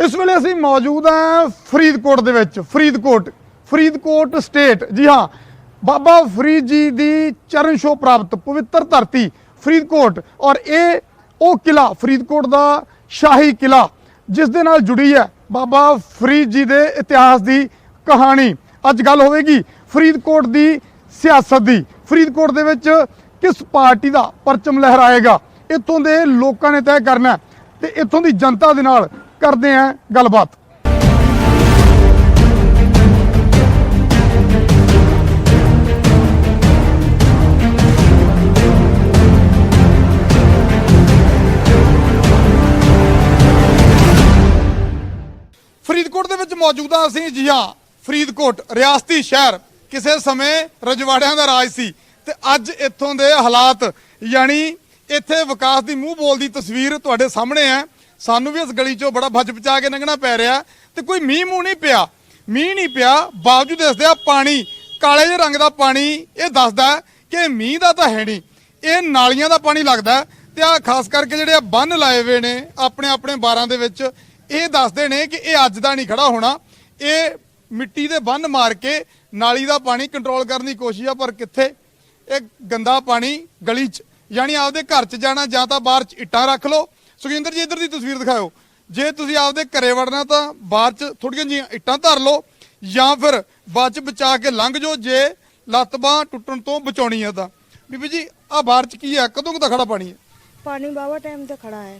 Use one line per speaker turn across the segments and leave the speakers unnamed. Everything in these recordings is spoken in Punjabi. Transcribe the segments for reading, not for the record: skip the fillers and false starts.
इस वेले असीं मौजूद हैं फरीदकोट दे विच। फरीदकोट स्टेट, जी हाँ, बाबा फरीद जी दी चरण छोह प्राप्त पवित्र धरती फरीदकोट। और ये वो किला फरीदकोट दा शाही किला जिस दे नाल जुड़ी है बाबा फरीद जी दे इतिहास दी कहानी। अज गल होवेगी फरीदकोट दी सियासत दी। फरीदकोट दे विच किस पार्टी दा परचम लहराएगा इत्थों दे लोकां ने तय करना है ते इत्थों दी जनता दे नाल करते हैं गलबात। फरीदकोट दे विच मौजूद हां असीं। जी हाँ, फरीदकोट रियासती शहर, किसी समय रजवाड़ियां दा राज सी ते अज इत्थों दे हालात, यानी इत्थे विकास दी मूँह बोल दी तस्वीर तुहाडे सामने है। सानू भी इस गली चों बड़ा भज बचा के लंघना पै रहा ते कोई मींह मूँह नहीं पिया। मींह नहीं पिया बावजूद इसदे पानी काले जे रंग दा पानी ये दसदा कि मींह दा तां है नहीं, ये नालियां दा पानी लगदा ते आ खास करके जिहड़े बंन लाए हुए ने अपने अपने बारां दे विच, ये दसदे ने कि ये अज दा नहीं खड़ा होना। ये मिट्टी दे बंन मार के नाली दा पानी कंट्रोल करने की कोशिश है, पर कित्थे ये गंदा पानी गली च, यानी आपदे घर च जाना जां तां बाहर च इट्टां रख लो। सुखिंदर जी इधर की तस्वीर दिखाओ, जे तुसीं आपदे घरे वड़ना तो बाहर च थोड़ियां जिहियां इट्टां धर लो या फिर बाद च बचा के लंघ जाओ जे लत्त बांह टुੱਟਣ तो बचाउणी है। तां बीबी जी आ बाहर च की है, कदों दा खड़ा पानी है?
पानी बावा टाइम ते खड़ा है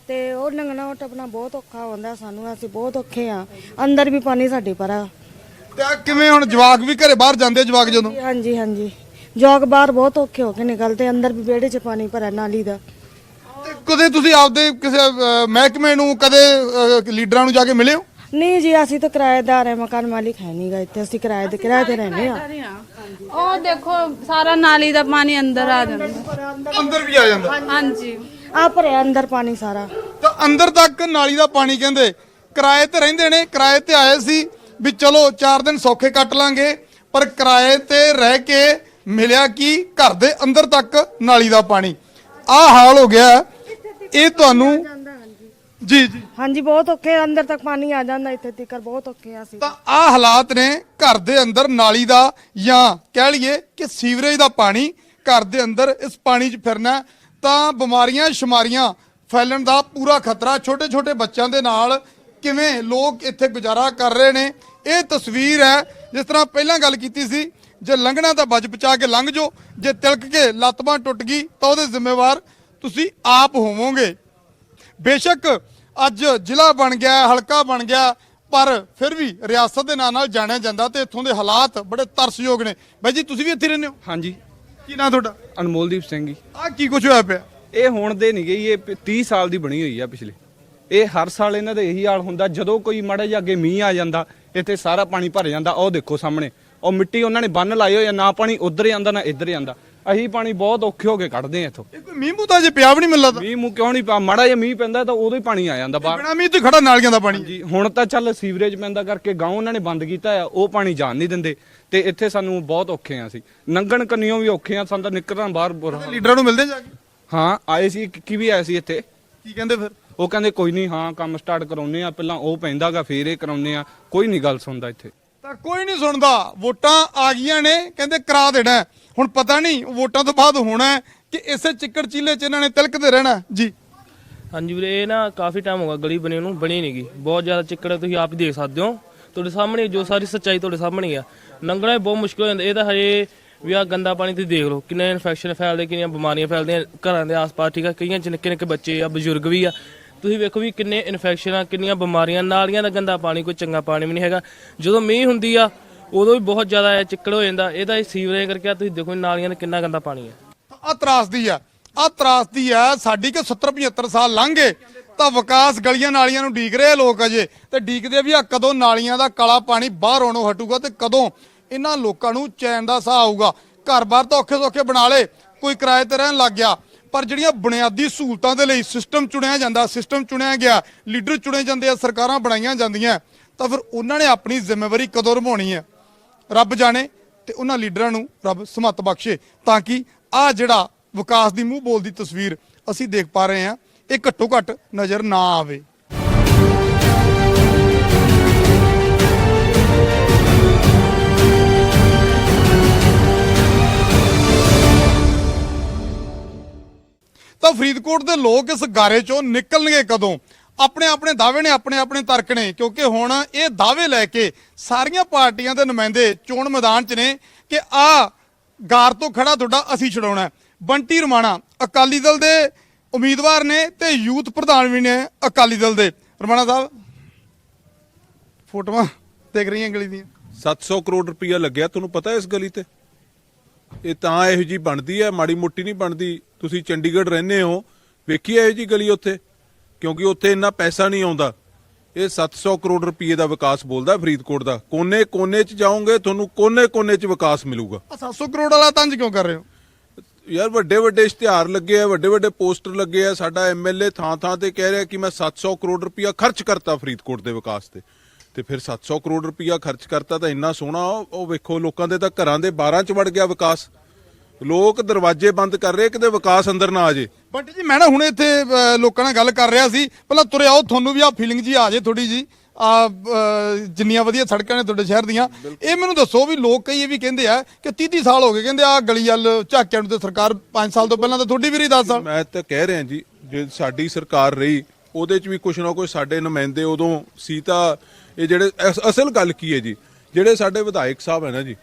ते ਉਹ ਲੰਘਣਾ ਟੱਪਣਾ ਬਹੁਤ ਔਖਾ ਹੁੰਦਾ ਸਾਨੂੰ। ਅਸੀਂ ਬਹੁਤ ਔਖੇ ਆ, ਅੰਦਰ ਵੀ ਪਾਣੀ ਸਾਡੇ ਪਰ ਆ।
ਤੇ ਕਿਵੇਂ ਹੁਣ ਜਵਾਕ ਵੀ ਘਰੇ ਬਾਹਰ ਜਾਂਦੇ ਜਵਾਕ ਜਦੋਂ?
ਹਾਂਜੀ ਹਾਂਜੀ, ਜਵਾਕ ਬਾਹਰ ਬਹੁਤ ਔਖੇ ਹੋ ਕੇ ਨਿਕਲਦੇ, ਅੰਦਰ ਵੀ ਵਿਹੜੇ 'ਚ ਪਾਣੀ ਭਰਿਆ ਨਾਲੀ ਦਾ।
ਤੇ ਕਦੇ ਤੁਸੀਂ ਆਪਦੇ ਕਿਸੇ ਮਹਿਕਮੇ ਨੂੰ ਕਦੇ ਲੀਡਰਾਂ ਨੂੰ ਜਾ ਕੇ ਮਿਲੇ ਹੋ?
ਨਹੀਂ ਜੀ, ਅਸੀਂ ਤਾਂ ਕਿਰਾਏਦਾਰ ਹੈ, ਮਕਾਨ ਮਾਲਿਕ ਹੈ ਨਹੀਂਗਾ ਇੱਥੇ, ਅਸੀਂ ਕਿਰਾਏ ਤੇ ਰਹਿੰਦੇ ਆ।
ਉਹ ਦੇਖੋ ਸਾਰਾ ਨਾਲੀ ਦਾ ਪਾਣੀ ਅੰਦਰ ਆ ਜਾਂਦਾ,
ਅੰਦਰ ਵੀ ਆ ਜਾਂਦਾ।
ਹਾਂਜੀ
ਆ ਭਰਿਆ ਅੰਦਰ ਪਾਣੀ ਸਾਰਾ,
ਤਾਂ ਅੰਦਰ ਤੱਕ ਨਾਲੀ ਦਾ ਪਾਣੀ। ਕਹਿੰਦੇ ਕਿਰਾਏ ਤੇ ਰਹਿੰਦੇ ਨੇ, ਕਿਰਾਏ ਤੇ ਆਏ ਸੀ ਵੀ ਚਲੋ 4 ਦਿਨ ਸੌਖੇ ਕੱਟ ਲਾਂਗੇ, ਪਰ ਕਿਰਾਏ ਤੇ ਰਹਿ ਕੇ ਮਿਲਿਆ ਕਿ ਘਰ ਦੇ ਅੰਦਰ ਤੱਕ ਨਾਲੀ ਦਾ ਪਾਣੀ। ਆ ਹਾਲ ਹੋ ਗਿਆ ਇਹ ਤੁਹਾਨੂੰ। ਜੀ ਜੀ
ਹਾਂਜੀ, ਬਹੁਤ ਔਖੇ, ਅੰਦਰ ਤੱਕ ਪਾਣੀ ਆ ਜਾਂਦਾ, ਇੱਥੇ ਤੱਕ ਬਹੁਤ ਔਖੇ ਆ ਅਸੀਂ।
ਤਾਂ ਆ ਹਾਲਾਤ ਨੇ ਘਰ ਦੇ ਅੰਦਰ ਨਾਲੀ ਦਾ, ਜਾਂ ਕਹਿ ਲਈਏ ਕਿ ਸੀਵਰੇਜ ਦਾ ਪਾਣੀ ਘਰ ਦੇ ਅੰਦਰ ਇਸ ਪਾਣੀ 'ਚ ਫਿਰਨਾ ਤਾਂ ਬਿਮਾਰੀਆਂ ਸ਼ਮਾਰੀਆਂ ਫੈਲਣ ਦਾ ਪੂਰਾ ਖਤਰਾ। ਛੋਟੇ ਛੋਟੇ ਬੱਚਿਆਂ ਦੇ ਨਾਲ ਕਿਵੇਂ ਲੋਕ ਇੱਥੇ ਗੁਜ਼ਾਰਾ ਕਰ ਰਹੇ ਨੇ, ਇਹ ਤਸਵੀਰ ਹੈ। ਜਿਸ ਤਰ੍ਹਾਂ ਪਹਿਲਾਂ ਗੱਲ ਕੀਤੀ ਸੀ, ਜੇ ਲੰਘਣਾ ਤਾਂ ਬਚ ਬਚਾ ਕੇ ਲੰਘ ਜਾਓ, ਜੇ ਤਿਲਕ ਕੇ ਲੱਤ ਬਾਂਹ ਟੁੱਟ ਗਈ ਤਾਂ ਉਹਦੇ ਜ਼ਿੰਮੇਵਾਰ ਤੁਸੀਂ ਆਪ ਹੋਵੋਗੇ। ਬੇਸ਼ੱਕ ਅੱਜ ਜ਼ਿਲ੍ਹਾ ਬਣ ਗਿਆ, ਹਲਕਾ ਬਣ ਗਿਆ, ਪਰ ਫਿਰ ਵੀ ਰਿਆਸਤ ਦੇ ਨਾਂ ਨਾਲ ਜਾਣਿਆ ਜਾਂਦਾ ਤੇ ਇੱਥੋਂ ਦੇ ਹਾਲਾਤ ਬੜੇ ਤਰਸਯੋਗ ਨੇ। ਬਾਈ ਜੀ ਤੁਸੀਂ ਵੀ ਇੱਥੇ ਰਹਿੰਦੇ ਹੋ?
ਹਾਂਜੀ।
ਕੀ ਨਾਂ ਤੁਹਾਡਾ?
ਅਨਮੋਲਦੀਪ ਸਿੰਘ ਜੀ।
ਆ ਕੀ ਕੁਝ ਹੋਇਆ ਪਿਆ?
ਇਹ ਹੁਣ ਦੇ ਨਹੀਂ ਗਈ, ਇਹ 30 ਸਾਲ ਦੀ ਬਣੀ ਹੋਈ ਆ ਪਿਛਲੇ। ਇਹ ਹਰ ਸਾਲ ਇਹਨਾਂ ਦਾ ਇਹੀ ਹਾਲ ਹੁੰਦਾ, ਜਦੋਂ ਕੋਈ ਮਾੜਾ ਜਿਹਾ ਅੱਗੇ ਮੀਂਹ ਆ ਜਾਂਦਾ ਇੱਥੇ ਸਾਰਾ ਪਾਣੀ ਭਰ ਜਾਂਦਾ। ਉਹ ਦੇਖੋ ਸਾਹਮਣੇ ਉਹ ਮਿੱਟੀ ਉਹਨਾਂ ਨੇ ਬੰਨ ਲਾਏ ਹੋਏ ਆ, ਨਾ ਪਾਣੀ ਉਧਰ ਜਾਂਦਾ ਨਾ ਇੱਧਰ ਜਾਂਦਾ। ਅਸੀਂ ਪਾਣੀ ਬਹੁਤ ਔਖੇ ਹੋ ਕੇ ਕੱਢਦੇ ਆ ਇੱਥੋਂ।
ਇਹ ਕੋਈ ਮੀਂਹ ਮੂੰਹ ਤਾਂ ਜੇ ਪਿਆ ਵੀ ਨਹੀਂ ਮਿਲਦਾ।
ਮੀਂਹ ਮੂੰਹ ਕਿਉਂ ਨਹੀਂ ਪਿਆ? ਮਾੜਾ ਜਿਹਾ ਮੀਂਹ ਪੈਂਦਾ ਤਾਂ ਉਦੋਂ ਹੀ ਪਾਣੀ ਆ ਜਾਂਦਾ ਬਾਹਰ।
ਬਿਨਾਂ ਮੀਂਹ ਤੋਂ ਖੜਾ ਨਾਲੀਆਂ ਦਾ ਪਾਣੀ।
ਜੀ ਹੁਣ ਤਾਂ ਚੱਲ ਸੀਵਰੇਜ ਪੈਂਦਾ ਕਰਕੇ ਗਾਉਂ ਉਹਨਾਂ ਨੇ ਬੰਦ ਕੀਤਾ ਆ, ਉਹ ਪਾਣੀ ਜਾਣ ਨਹੀਂ ਦਿੰਦੇ ਤੇ ਇੱਥੇ ਸਾਨੂੰ ਬਹੁਤ ਔਖੇ ਆ। ਅਸੀਂ ਲੰਘਣ ਕੰਨਿਓ ਵੀ ਔਖੇ ਆ, ਸਾਨੂੰ ਤਾਂ ਨਿਕਲਣਾ ਬਾਹਰ ਬੁਰਾ।
ਲੀਡਰਾਂ ਨੂੰ ਮਿਲਦੇ ਜਾ ਕੇ?
ਹਾਂ ਆਏ ਸੀ, ਕੀ ਵੀ ਆਏ ਸੀ ਇੱਥੇ।
ਕੀ ਕਹਿੰਦੇ ਫਿਰ?
ਉਹ ਕਹਿੰਦੇ ਕੋਈ ਨਹੀਂ, ਹਾਂ ਕੰਮ ਸਟਾਰਟ ਕਰਾਉਨੇ ਆ, ਪਹਿਲਾਂ ਉਹ ਪੈਂਦਾਗਾ ਫੇਰ ਇਹ ਕਰਾਉਨੇ ਆ। ਕੋਈ ਨਹੀਂ ਗੱਲ ਸੁਣਦਾ ਇੱਥੇ
ਤਾਂ ਕੋਈ ਨਹੀਂ ਸੁਣਦਾ। ਵੋਟਾਂ ਆ ਗਈਆਂ ਨੇ, ਕਹਿੰਦੇ ਕਰਾ ਦੇਣਾ। ਹੁਣ ਪਤਾ ਨਹੀਂ ਵੋਟਾਂ ਤੋਂ ਬਾਅਦ ਹੋਣਾ ਕਿ ਇਸੇ ਚਿੱਕੜ ਚੀਲੇ 'ਚ ਇਹਨਾਂ ਨੇ ਤਿਲਕਦੇ ਰਹਿਣਾ। ਜੀ
ਹਾਂਜੀ ਵੀਰੇ, ਇਹ ਨਾ ਕਾਫੀ ਟਾਈਮ ਹੋ ਗਿਆ ਗਲੀ ਬਣੀ ਨੂੰ, ਬਣੀ ਨਹੀਂ ਗਈ। ਬਹੁਤ ਜ਼ਿਆਦਾ ਚਿੱਕੜ ਤੁਸੀਂ ਆਪ ਹੀ ਦੇਖ ਸਕਦੇ ਹੋ, ਤੁਹਾਡੇ ਸਾਹਮਣੇ ਜੋ ਸਾਰੀ ਸੱਚਾਈ ਤੁਹਾਡੇ ਸਾਹਮਣੇ ਆ। ਲੰਘਣਾ ਬਹੁਤ ਮੁਸ਼ਕਿਲ ਹੋ ਜਾਂਦਾ। ਇਹ ਤਾਂ ਹਜੇ ਵੀ ਆ ਗੰਦਾ ਪਾਣੀ ਤੁਸੀਂ ਦੇਖ ਲਓ, ਕਿੰਨੇ ਇਨਫੈਕਸ਼ਨ ਫੈਲਦੇ, ਕਿੰਨੀਆਂ ਬਿਮਾਰੀਆਂ ਫੈਲਦੀਆਂ ਘਰਾਂ ਦੇ ਆਸ-ਪਾਸ। ਠੀਕ ਆ, ਕਈਆਂ 'ਚ ਨਿੱਕੇ ਨਿੱਕੇ ਬੱਚੇ ਆ, ਬਜ਼ੁਰਗ ਵੀ ਆ। ਤੁਸੀਂ ਵੇਖੋ ਵੀ ਕਿੰਨੇ ਇਨਫੈਕਸ਼ਨ ਆ, ਕਿੰਨੀਆਂ ਬਿਮਾਰੀਆਂ। ਨਾਲੀਆਂ ਦਾ ਗੰਦਾ ਪਾਣੀ, ਕੋਈ ਚੰਗਾ ਪਾਣੀ ਵੀ ਨਹੀਂ ਹੈਗਾ। ਜਦੋਂ ਮੀਂਹ ਹੁੰਦੀ ਆ ਉਦੋਂ ਵੀ ਬਹੁਤ ਜ਼ਿਆਦਾ ਚਿੱਕੜ ਹੋ ਜਾਂਦਾ। ਇਹਦਾ ਇਹ ਸੀਵਰੇਜ ਕਰਕੇ ਤੁਸੀਂ ਦੇਖੋ ਨਾਲੀਆਂ ਦਾ ਕਿੰਨਾ ਗੰਦਾ ਪਾਣੀ ਹੈ।
ਆ ਤਰਾਸਦੀ ਆ ਸਾਡੀ ਕਿ 70-75 ਸਾਲ ਲੰਘ ਗਏ ਤਾਂ ਵਿਕਾਸ ਗਲੀਆਂ ਨਾਲੀਆਂ ਨੂੰ ਡੀਕ ਰਹੇ ਲੋਕ ਅਜੇ, ਤੇ ਡੀਕਦੇ ਵੀ ਆ ਕਦੋਂ ਨਾਲੀਆਂ ਦਾ ਕਾਲਾ ਪਾਣੀ ਬਾਹਰ ਆਉਣੋਂ ਹਟੂਗਾ ਤੇ ਕਦੋਂ ਇਹਨਾਂ ਲੋਕਾਂ ਨੂੰ ਚੈਨ ਦਾ ਸਾਹ ਆਊਗਾ। ਘਰ-ਬਾਰ ਤਾਂ ਔਖੇ ਸੌਖੇ ਬਣਾ ਲਏ, ਕੋਈ ਕਿਰਾਏ ਤੇ ਰਹਿਣ ਲੱਗ ਗਿਆ, ਪਰ ਜਿਹੜੀਆਂ ਬੁਨਿਆਦੀ ਸਹੂਲਤਾਂ ਦੇ ਲਈ ਸਿਸਟਮ ਚੁਣਿਆ ਜਾਂਦਾ, ਸਿਸਟਮ ਚੁਣਿਆ ਗਿਆ, ਲੀਡਰ ਚੁਣੇ ਜਾਂਦੇ ਆ, ਸਰਕਾਰਾਂ ਬਣਾਈਆਂ ਜਾਂਦੀਆਂ, ਤਾਂ ਫਿਰ ਉਹਨਾਂ ਨੇ ਆਪਣੀ ਜ਼ਿੰਮੇਵਾਰੀ ਕਦੋਂ ਨਿਭਾਉਣੀ ਹੈ ਰੱਬ ਜਾਣੇ। ਤੇ ਉਹਨਾਂ ਲੀਡਰਾਂ ਨੂੰ ਰੱਬ ਸਮੱਤ ਬਖਸ਼ੇ ਤਾਂ ਕਿ ਆ ਜਿਹੜਾ ਵਿਕਾਸ ਦੀ ਮੂੰਹ ਬੋਲਦੀ ਤਸਵੀਰ ਅਸੀਂ ਦੇਖ ਪਾ ਰਹੇ ਹਾਂ ਇਹ ਘੱਟੋ ਘੱਟ ਨਜ਼ਰ ਨਾ ਆਵੇ। ਤਾਂ ਫਰੀਦਕੋਟ ਦੇ ਲੋਕ ਇਸ ਗਾਰੇ ਚੋਂ ਨਿਕਲਣਗੇ ਕਦੋਂ? ਆਪਣੇ ਆਪਣੇ ਦਾਅਵੇ ਨੇ, ਆਪਣੇ ਆਪਣੇ ਤਰਕ ਨੇ, ਕਿਉਂਕਿ ਹੁਣ ਇਹ ਦਾਅਵੇ ਲੈ ਕੇ ਸਾਰੀਆਂ ਪਾਰਟੀਆਂ ਦੇ ਨੁਮਾਇੰਦੇ ਚੋਣ ਮੈਦਾਨ 'ਚ ਨੇ ਕਿ ਆ ਗਾਰ ਤੋਂ ਖੜਾ ਤੁਹਾਡਾ ਅਸੀਂ ਛਡਾਉਣਾ ਹੈ। ਬੰਟੀ ਰਮਾਣਾ ਅਕਾਲੀ ਦਲ ਦੇ ਉਮੀਦਵਾਰ ਨੇ ਤੇ ਯੂਥ ਪ੍ਰਧਾਨ ਵੀ ਨੇ ਅਕਾਲੀ ਦਲ ਦੇ। ਰਮਾਣਾ ਸਾਹਿਬ, ਫੋਟੋਆਂ ਦੇਖ ਰਹੀਆਂ ਗਲੀ ਦੀਆਂ।
700 ਕਰੋੜ ਰੁਪਇਆ ਲੱਗਿਆ, ਤੁਹਾਨੂੰ ਪਤਾ ਇਸ ਗਲੀ ਤੇ? ਇਹ ਤਾਂ ਇਹੋ ਜੀ ਬਣਦੀ ਹੈ, ਮਾੜੀ ਮੋਟੀ ਨਹੀਂ ਬਣਦੀ। ਤੁਸੀਂ ਚੰਡੀਗੜ੍ਹ ਰਹਿੰਦੇ ਹੋ, ਵੇਖੀ ਇਹੋ ਜੀ ਗਲੀ ਉੱਥੇ, ਕਿਉਂਕਿ ਉੱਥੇ ਇੰਨਾ ਪੈਸਾ ਨਹੀਂ ਆਉਂਦਾ। ਇਹ 700 ਕਰੋੜ ਰੁਪਏ ਦਾ ਵਿਕਾਸ ਬੋਲਦਾ ਫਰੀਦਕੋਟ ਦਾ। ਕੋਨੇ ਕੋਨੇ 'ਚ ਜਾਓਗੇ ਤੁਹਾਨੂੰ ਕੋਨੇ ਕੋਨੇ 'ਚ ਵਿਕਾਸ ਮਿਲੂਗਾ।
700 ਕਰੋੜ ਵਾਲਾ ਤੰਜ ਕਿਉਂ ਕਰ ਰਹੇ ਹੋ?
ਯਾਰ ਵੱਡੇ ਵੱਡੇ ਇਸ਼ਤਿਹਾਰ ਲੱਗੇ ਆ, ਵੱਡੇ ਵੱਡੇ ਪੋਸਟਰ ਲੱਗੇ ਆ। ਸਾਡਾ ਐਮਐਲਏ ਥਾਂ ਥਾਂ ਤੇ ਕਹਿ ਰਿਹਾ ਕਿ ਮੈਂ 700 ਕਰੋੜ ਰੁਪਇਆ ਖਰਚ ਕਰਤਾ ਫਰੀਦਕੋਟ ਦੇ ਵਿਕਾਸ ਤੇ ਫਿਰ 700 ਕਰੋੜ ਰੁਪਇਆ ਖਰਚ ਕਰਤਾ ਤਾਂ ਇੰਨਾ ਸੋਹਣਾ। ਉਹ ਵੇਖੋ ਲੋਕਾਂ ਦੇ ਤਾਂ ਘਰਾਂ ਦੇ 12 ਚ ਵੜ ਗਿਆ ਵਿਕਾਸ। ਲੋਕ ਦਰਵਾਜ਼ੇ ਬੰਦ ਕਰ ਰਹੇ ਕਿਤੇ ਵਿਕਾਸ ਅੰਦਰ ਨਾ ਆ ਜੇ।
ਬੰਟੀ ਜੀ, ਮੈਂ ਨਾ ਹੁਣੇ ਇੱਥੇ ਲੋਕਾਂ ਨਾਲ ਗੱਲ ਕਰ ਰਿਹਾ ਸੀ, ਪਹਿਲਾਂ ਤੁਰੇ ਆਓ, ਤੁਹਾਨੂੰ ਵੀ ਆ ਫੀਲਿੰਗ ਜੀ ਆ ਜੇ ਥੋੜੀ ਜੀ। ਜਿੰਨੀਆਂ ਵਧੀਆ ਸੜਕਾਂ ਨੇ ਤੁਹਾਡੇ ਸ਼ਹਿਰ ਦੀਆਂ, ਇਹ ਮੈਨੂੰ ਦੱਸੋ ਵੀ ਲੋਕ ਕਈ ਇਹ ਵੀ ਕਹਿੰਦੇ ਆ ਕਿ 30 ਸਾਲ ਹੋ ਗਏ, ਕਹਿੰਦੇ ਆ ਗਲੀ ਵੱਲ ਝਾਕਿਆਂ ਨੂੰ ਤੇ ਸਰਕਾਰ 5 ਸਾਲ ਤੋਂ ਪਹਿਲਾਂ ਤਾਂ ਤੁਹਾਡੀ ਵੀ ਰਹੀ 10 ਸਾਲ।
ਮੈਂ ਤਾਂ ਕਹਿ ਰਿਹਾ ਜੀ, ਜੇ ਸਾਡੀ ਸਰਕਾਰ ਰਹੀ ਉਹਦੇ ਚ ਵੀ ਕੁਛ ਨਾ ਕੁਛ ਸਾਡੇ ਨੁਮਾਇੰਦੇ ਉਦੋਂ ਸੀ। ਤਾਂ ਇਹ ਜਿਹੜੇ ਅਸਲ ਗੱਲ ਕੀ ਹੈ ਜੀ, ਜਿਹੜੇ ਸਾਡੇ ਵਿਧਾਇਕ ਸਾਹਿਬ ਹੈ ਨਾ ਜੀ,